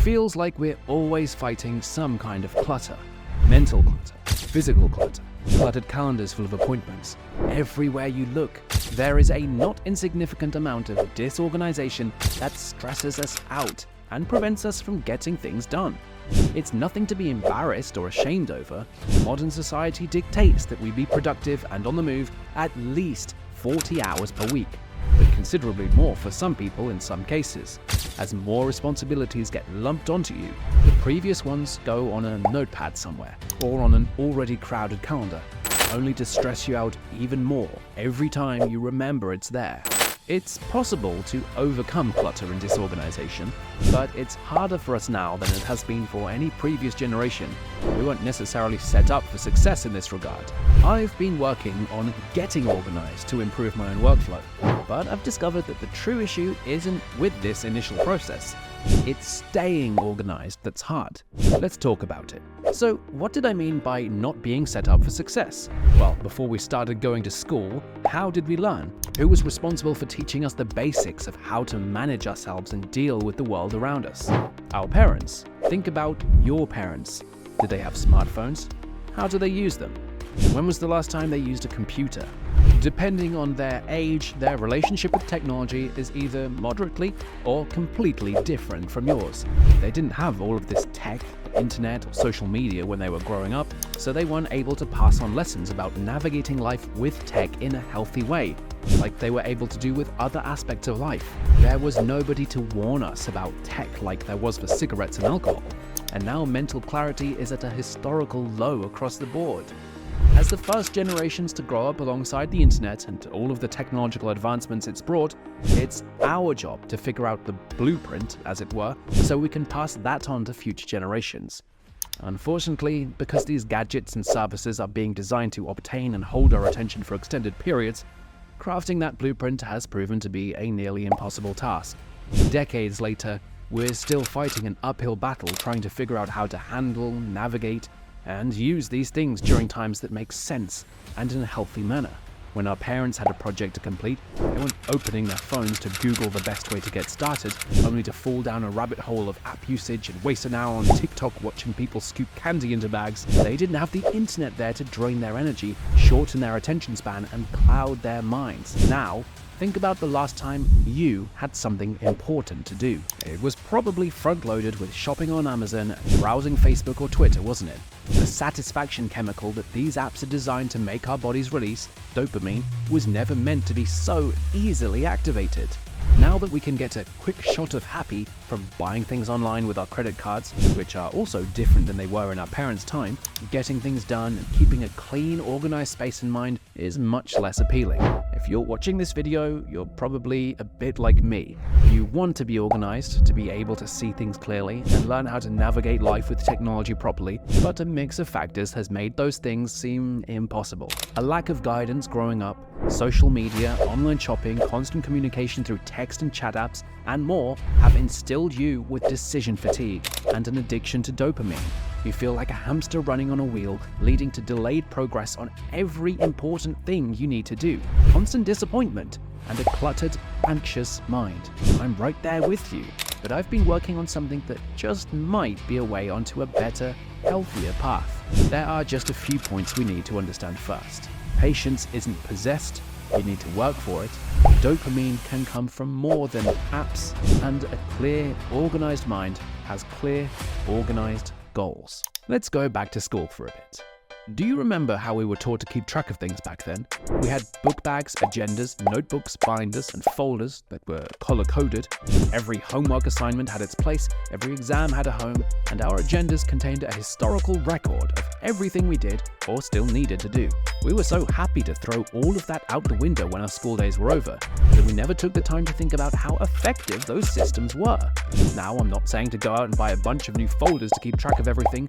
feels like we're always fighting some kind of clutter. Mental clutter, physical clutter, cluttered calendars full of appointments. Everywhere you look, there is a not insignificant amount of disorganization that stresses us out and prevents us from getting things done. It's nothing to be embarrassed or ashamed over. Modern society dictates that we be productive and on the move at least 40 hours per week, but considerably more for some people in some cases. As more responsibilities get lumped onto you, the previous ones go on a notepad somewhere or on an already crowded calendar, only to stress you out even more every time you remember it's there. It's possible to overcome clutter and disorganization, but it's harder for us now than it has been for any previous generation. We weren't necessarily set up for success in this regard. I've been working on getting organized to improve my own workflow, but I've discovered that the true issue isn't with this initial process. It's staying organized that's hard. Let's talk about it. So, what did I mean by not being set up for success? Well, before we started going to school, how did we learn? Who was responsible for teaching us the basics of how to manage ourselves and deal with the world around us? Our parents. Think about your parents. Did they have smartphones? How do they use them? When was the last time they used a computer? Depending on their age, their relationship with technology is either moderately or completely different from yours. They didn't have all of this tech, internet, or social media when they were growing up, so they weren't able to pass on lessons about navigating life with tech in a healthy way, like they were able to do with other aspects of life. There was nobody to warn us about tech like there was for cigarettes and alcohol, and now mental clarity is at a historical low across the board. As the first generations to grow up alongside the internet and all of the technological advancements it's brought, it's our job to figure out the blueprint, as it were, so we can pass that on to future generations. Unfortunately, because these gadgets and services are being designed to obtain and hold our attention for extended periods, crafting that blueprint has proven to be a nearly impossible task. Decades later, we're still fighting an uphill battle trying to figure out how to handle, navigate, and use these things during times that make sense and in a healthy manner. When our parents had a project to complete, they weren't opening their phones to Google the best way to get started, only to fall down a rabbit hole of app usage and waste an hour on TikTok watching people scoop candy into bags. They didn't have the internet there to drain their energy, shorten their attention span, and cloud their minds. Now, think about the last time you had something important to do. It was probably front-loaded with shopping on Amazon and browsing Facebook or Twitter, wasn't it? The satisfaction chemical that these apps are designed to make our bodies release, dopamine, was never meant to be so easily activated. Now that we can get a quick shot of happy from buying things online with our credit cards, which are also different than they were in our parents' time, getting things done and keeping a clean, organized space in mind is much less appealing. If you're watching this video, you're probably a bit like me. You want to be organized, to be able to see things clearly, and learn how to navigate life with technology properly, but a mix of factors has made those things seem impossible. A lack of guidance growing up, social media, online shopping, constant communication through text and chat apps, and more have instilled you with decision fatigue and an addiction to dopamine. You feel like a hamster running on a wheel, leading to delayed progress on every important thing you need to do, constant disappointment, and a cluttered, anxious mind. I'm right there with you, but I've been working on something that just might be a way onto a better, healthier path. There are just a few points we need to understand first. Patience isn't possessed, you need to work for it. Dopamine can come from more than apps, and a clear, organized mind has clear, organized goals. Let's go back to school for a bit. Do you remember how we were taught to keep track of things back then? We had book bags, agendas, notebooks, binders, and folders that were color-coded. Every homework assignment had its place, every exam had a home, and our agendas contained a historical record of everything we did or still needed to do. We were so happy to throw all of that out the window when our school days were over, that we never took the time to think about how effective those systems were. Now, I'm not saying to go out and buy a bunch of new folders to keep track of everything,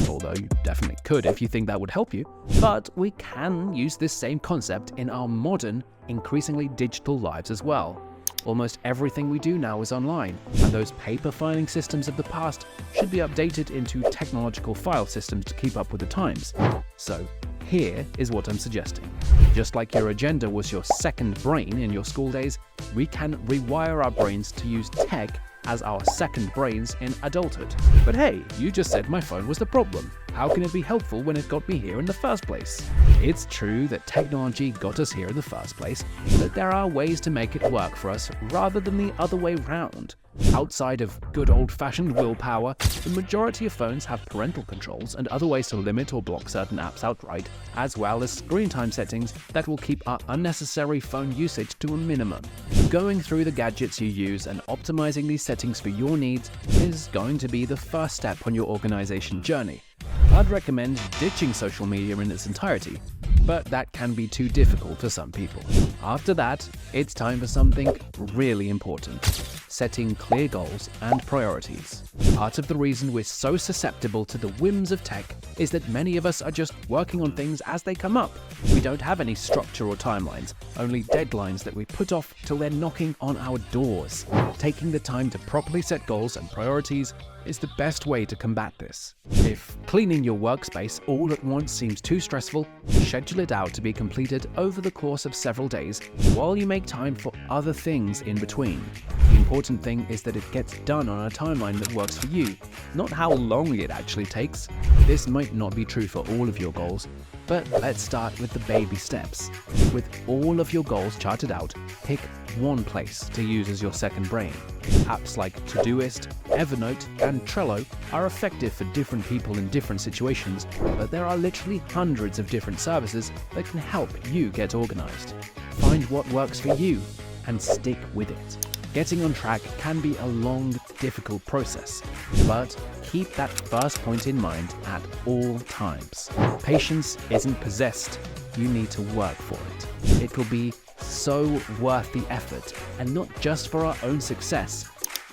although you definitely could if you think that would help you, but we can use this same concept in our modern, increasingly digital lives as well. Almost everything we do now is online, and those paper filing systems of the past should be updated into technological file systems to keep up with the times. So, here is what I'm suggesting. Just like your agenda was your second brain in your school days, we can rewire our brains to use tech as our second brains in adulthood. But hey, you just said my phone was the problem. How can it be helpful when it got me here in the first place? It's true that technology got us here in the first place, but there are ways to make it work for us rather than the other way round. Outside of good old-fashioned willpower, the majority of phones have parental controls and other ways to limit or block certain apps outright, as well as screen time settings that will keep our unnecessary phone usage to a minimum. Going through the gadgets you use and optimizing these settings for your needs is going to be the first step on your organization journey. I'd recommend ditching social media in its entirety, but that can be too difficult for some people. After that, it's time for something really important: setting clear goals and priorities. Part of the reason we're so susceptible to the whims of tech is that many of us are just working on things as they come up. We don't have any structure or timelines, only deadlines that we put off till they're knocking on our doors. Taking the time to properly set goals and priorities is the best way to combat this. If cleaning your workspace all at once seems too stressful, schedule it out to be completed over the course of several days while you make time for other things in between. The important thing is that it gets done on a timeline that works for you, not how long it actually takes. This might not be true for all of your goals, but let's start with the baby steps. With all of your goals charted out, pick one place to use as your second brain. Apps like Todoist, Evernote, and Trello are effective for different people in different situations, but there are literally hundreds of different services that can help you get organized. Find what works for you and stick with it. Getting on track can be a long, difficult process, but keep that first point in mind at all times. Patience isn't possessed, you need to work for it. It will be so worth the effort, and not just for our own success.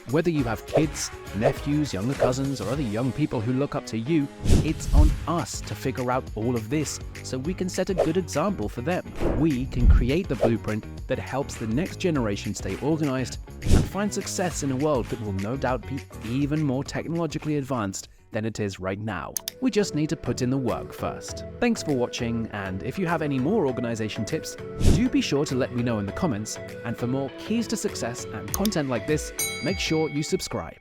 Whether you have kids, nephews, younger cousins, or other young people who look up to you, it's on us to figure out all of this so we can set a good example for them. We can create the blueprint that helps the next generation stay organized and find success in a world that will no doubt be even more technologically advanced than it is right now. We just need to put in the work first. Thanks for watching, and if you have any more organization tips, do be sure to let me know in the comments, and for more keys to success and content like this, make sure you subscribe.